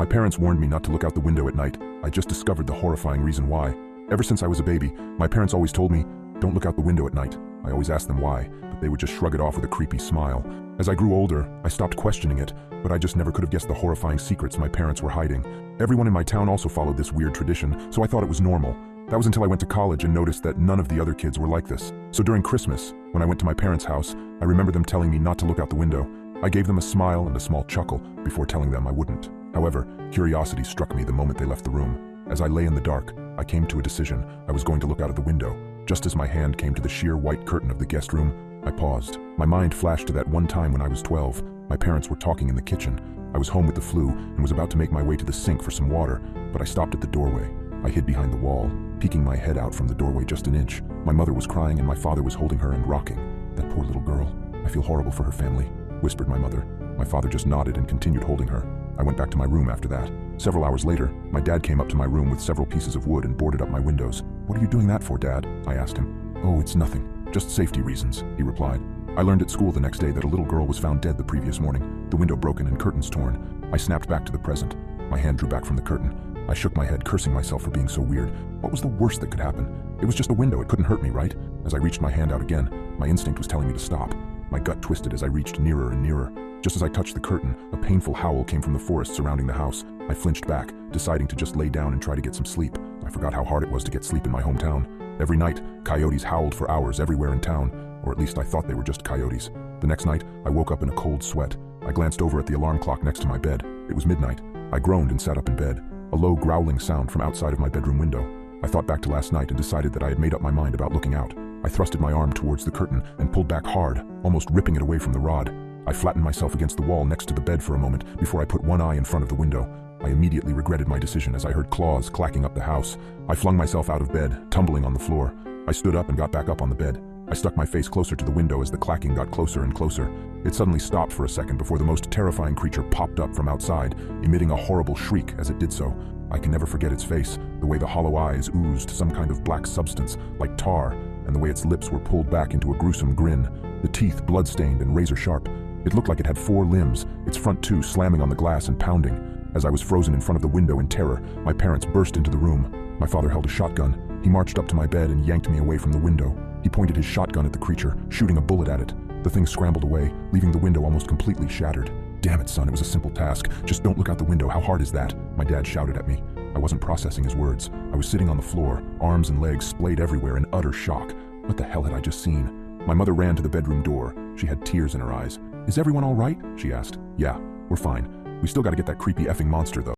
My parents warned me not to look out the window at night. I just discovered the horrifying reason why. Ever since I was a baby, my parents always told me, don't look out the window at night. I always asked them why, but they would just shrug it off with a creepy smile. As I grew older, I stopped questioning it, but I just never could have guessed the horrifying secrets my parents were hiding. Everyone in my town also followed this weird tradition, so I thought it was normal. That was until I went to college and noticed that none of the other kids were like this. So during Christmas, when I went to my parents' house, I remember them telling me not to look out the window. I gave them a smile and a small chuckle before telling them I wouldn't. However, curiosity struck me the moment they left the room. As I lay in the dark, I came to a decision. I was going to look out of the window. Just as my hand came to the sheer white curtain of the guest room, I paused. My mind flashed to that one time when I was 12. My parents were talking in the kitchen. I was home with the flu and was about to make my way to the sink for some water, but I stopped at the doorway. I hid behind the wall, peeking my head out from the doorway just an inch. My mother was crying and my father was holding her and rocking. That poor little girl. I feel horrible for her family, whispered my mother. My father just nodded and continued holding her. I went back to my room after that. Several hours later, my dad came up to my room with several pieces of wood and boarded up my windows. What are you doing that for, Dad? I asked him. Oh, it's nothing. Just safety reasons, he replied. I learned at school the next day that a little girl was found dead the previous morning, the window broken and curtains torn. I snapped back to the present. My hand drew back from the curtain. I shook my head, cursing myself for being so weird. What was the worst that could happen? It was just a window, it couldn't hurt me, right? As I reached my hand out again, my instinct was telling me to stop. My gut twisted as I reached nearer and nearer. Just as I touched the curtain, a painful howl came from the forest surrounding the house. I flinched back, deciding to just lay down and try to get some sleep. I forgot how hard it was to get sleep in my hometown. Every night, coyotes howled for hours everywhere in town, or at least I thought they were just coyotes. The next night, I woke up in a cold sweat. I glanced over at the alarm clock next to my bed. It was midnight. I groaned and sat up in bed. A low growling sound from outside of my bedroom window. I thought back to last night and decided that I had made up my mind about looking out. I thrusted my arm towards the curtain and pulled back hard, almost ripping it away from the rod. I flattened myself against the wall next to the bed for a moment before I put one eye in front of the window. I immediately regretted my decision as I heard claws clacking up the house. I flung myself out of bed, tumbling on the floor. I stood up and got back up on the bed. I stuck my face closer to the window as the clacking got closer and closer. It suddenly stopped for a second before the most terrifying creature popped up from outside, emitting a horrible shriek as it did so. I can never forget its face, the way the hollow eyes oozed some kind of black substance, like tar, and the way its lips were pulled back into a gruesome grin, the teeth blood-stained and razor-sharp. It looked like it had 4 limbs, its front 2 slamming on the glass and pounding. As I was frozen in front of the window in terror, my parents burst into the room. My father held a shotgun. He marched up to my bed and yanked me away from the window. He pointed his shotgun at the creature, shooting a bullet at it. The thing scrambled away, leaving the window almost completely shattered. Damn it, son, it was a simple task. Just don't look out the window. How hard is that? My dad shouted at me. I wasn't processing his words. I was sitting on the floor, arms and legs splayed everywhere in utter shock. What the hell had I just seen? My mother ran to the bedroom door. She had tears in her eyes. Is everyone all right? She asked. Yeah, we're fine. We still gotta get that creepy effing monster, though.